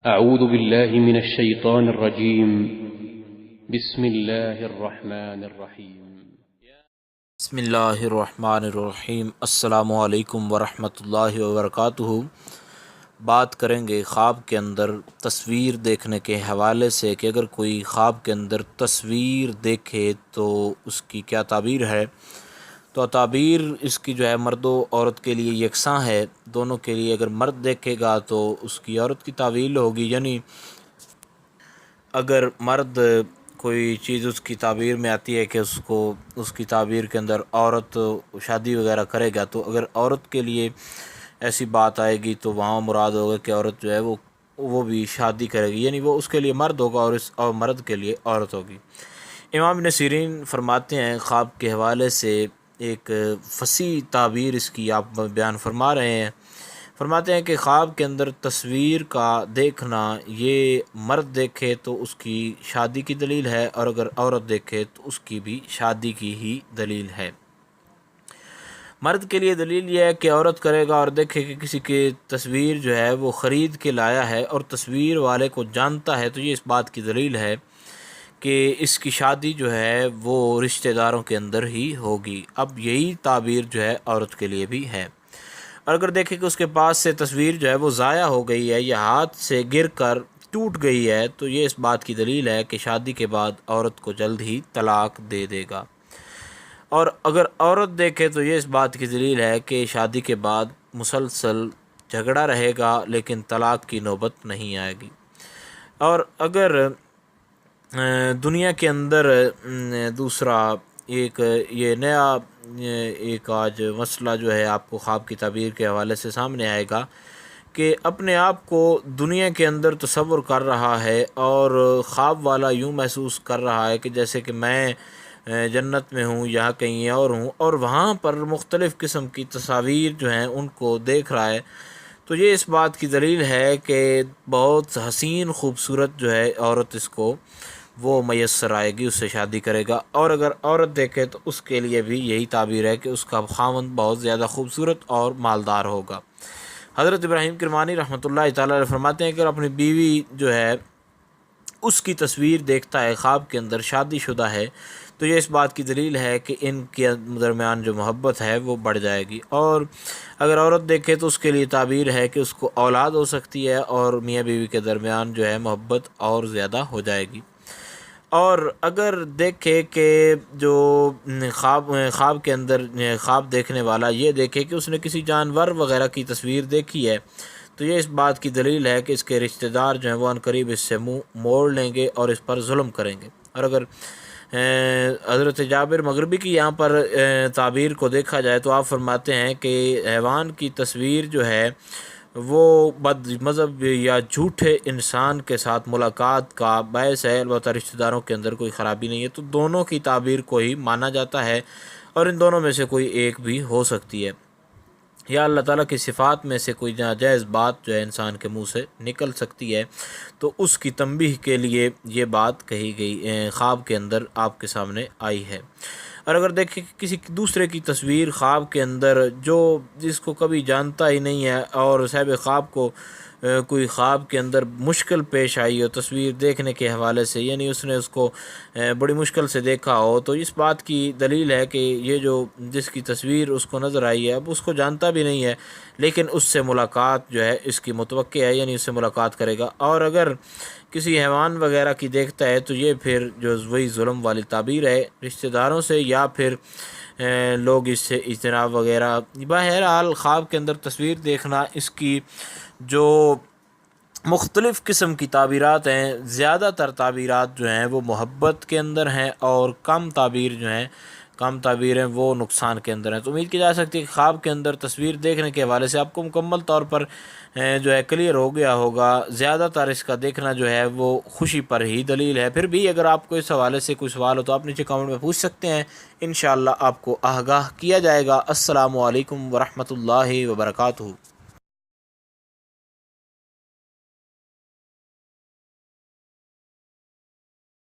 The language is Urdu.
أعوذ بالله من الشيطان الرجيم. بسم الله الرحمن الرحيم. بسم اللہ الرحمن الرحیم۔ السلام علیکم ورحمۃ اللہ وبرکاتہ۔ بات کریں گے خواب کے اندر تصویر دیکھنے کے حوالے سے کہ اگر کوئی خواب کے اندر تصویر دیکھے تو اس کی کیا تعبیر ہے۔ تو تعبیر اس کی جو ہے مرد و عورت کے لیے یکساں ہے، دونوں کے لیے۔ اگر مرد دیکھے گا تو اس کی عورت کی تعبیر ہوگی، یعنی اگر مرد کوئی چیز اس کی تعبیر میں آتی ہے کہ اس کی تعبیر کے اندر عورت شادی وغیرہ کرے گا، تو اگر عورت کے لیے ایسی بات آئے گی تو وہاں مراد ہوگا کہ عورت جو ہے وہ بھی شادی کرے گی، یعنی وہ اس کے لیے مرد ہوگا اور مرد کے لیے عورت ہوگی۔ امام ابن سیرین فرماتے ہیں خواب کے حوالے سے ایک فصیح تعبیر اس کی آپ بیان فرما رہے ہیں۔ فرماتے ہیں کہ خواب کے اندر تصویر کا دیکھنا، یہ مرد دیکھے تو اس کی شادی کی دلیل ہے، اور اگر عورت دیکھے تو اس کی بھی شادی کی ہی دلیل ہے۔ مرد کے لیے دلیل یہ ہے کہ عورت کرے گا اور دیکھے کہ کسی کی تصویر جو ہے وہ خرید کے لایا ہے اور تصویر والے کو جانتا ہے، تو یہ اس بات کی دلیل ہے کہ اس کی شادی جو ہے وہ رشتہ داروں کے اندر ہی ہوگی۔ اب یہی تعبیر جو ہے عورت کے لیے بھی ہے۔ اور اگر دیکھیں کہ اس کے پاس سے تصویر جو ہے وہ ضائع ہو گئی ہے یا ہاتھ سے گر کر ٹوٹ گئی ہے، تو یہ اس بات کی دلیل ہے کہ شادی کے بعد عورت کو جلد ہی طلاق دے دے گا۔ اور اگر عورت دیکھے تو یہ اس بات کی دلیل ہے کہ شادی کے بعد مسلسل جھگڑا رہے گا لیکن طلاق کی نوبت نہیں آئے گی۔ اور اگر دنیا کے اندر دوسرا ایک یہ نیا ایک آج مسئلہ جو ہے آپ کو خواب کی تعبیر کے حوالے سے سامنے آئے گا کہ اپنے آپ کو دنیا کے اندر تصور کر رہا ہے اور خواب والا یوں محسوس کر رہا ہے کہ جیسے کہ میں جنت میں ہوں یا کہیں اور ہوں، اور وہاں پر مختلف قسم کی تصاویر جو ہیں ان کو دیکھ رہا ہے، تو یہ اس بات کی دلیل ہے کہ بہت حسین خوبصورت جو ہے عورت اس کو وہ میسر آئے گی، اس سے شادی کرے گا۔ اور اگر عورت دیکھے تو اس کے لیے بھی یہی تعبیر ہے کہ اس کا خاوند بہت زیادہ خوبصورت اور مالدار ہوگا۔ حضرت ابراہیم کرمانی رحمۃ اللہ تعالی علیہ فرماتے ہیں کہ اگر اپنی بیوی جو ہے اس کی تصویر دیکھتا ہے خواب کے اندر شادی شدہ ہے، تو یہ اس بات کی دلیل ہے کہ ان کے درمیان جو محبت ہے وہ بڑھ جائے گی۔ اور اگر عورت دیکھے تو اس کے لیے تعبیر ہے کہ اس کو اولاد ہو سکتی ہے اور میاں بیوی کے درمیان جو ہے محبت اور زیادہ ہو جائے گی۔ اور اگر دیکھے کہ جو خواب کے اندر خواب دیکھنے والا یہ دیکھے کہ اس نے کسی جانور وغیرہ کی تصویر دیکھی ہے، تو یہ اس بات کی دلیل ہے کہ اس کے رشتہ دار جو ہیں وہ عنقریب اس سے منہ موڑ لیں گے اور اس پر ظلم کریں گے۔ اور اگر حضرت جابر مغربی کی یہاں پر تعبیر کو دیکھا جائے تو آپ فرماتے ہیں کہ حیوان کی تصویر جو ہے وہ بد مذہب یا جھوٹے انسان کے ساتھ ملاقات کا باعث ہے، البتہ رشتہ داروں کے اندر کوئی خرابی نہیں ہے، تو دونوں کی تعبیر کو ہی مانا جاتا ہے، اور ان دونوں میں سے کوئی ایک بھی ہو سکتی ہے، یا اللہ تعالیٰ کی صفات میں سے کوئی ناجائز بات جو ہے انسان کے منہ سے نکل سکتی ہے، تو اس کی تنبیہ کے لیے یہ بات کہی گئی، خواب کے اندر آپ کے سامنے آئی ہے۔ اور اگر دیکھیں کہ کسی دوسرے کی تصویر خواب کے اندر جس کو کبھی جانتا ہی نہیں ہے اور صاحب خواب کو کوئی خواب کے اندر مشکل پیش آئی ہو تصویر دیکھنے کے حوالے سے، یعنی اس نے اس کو بڑی مشکل سے دیکھا ہو، تو اس بات کی دلیل ہے کہ یہ جس کی تصویر اس کو نظر آئی ہے اب اس کو جانتا بھی نہیں ہے، لیکن اس سے ملاقات جو ہے اس کی متوقع ہے، یعنی اس سے ملاقات کرے گا۔ اور اگر کسی حیوان وغیرہ کی دیکھتا ہے تو یہ پھر جو وہی ظلم والی تعبیر ہے رشتہ داروں سے، یا پھر لوگ اس سے اجتناب وغیرہ۔ بہرحال خواب کے اندر تصویر دیکھنا، اس کی جو مختلف قسم کی تعبیرات ہیں، زیادہ تر تعبیرات جو ہیں وہ محبت کے اندر ہیں، اور کم تعبیریں وہ نقصان کے اندر ہیں۔ تو امید کی جا سکتی ہے کہ خواب کے اندر تصویر دیکھنے کے حوالے سے آپ کو مکمل طور پر جو ہے کلیئر ہو گیا ہوگا۔ زیادہ تر اس کا دیکھنا جو ہے وہ خوشی پر ہی دلیل ہے۔ پھر بھی اگر آپ کو اس حوالے سے کوئی سوال ہو تو آپ نیچے کامنٹ میں پوچھ سکتے ہیں، انشاءاللہ آپ کو آگاہ کیا جائے گا۔ السلام علیکم ورحمۃ اللہ وبرکاتہ۔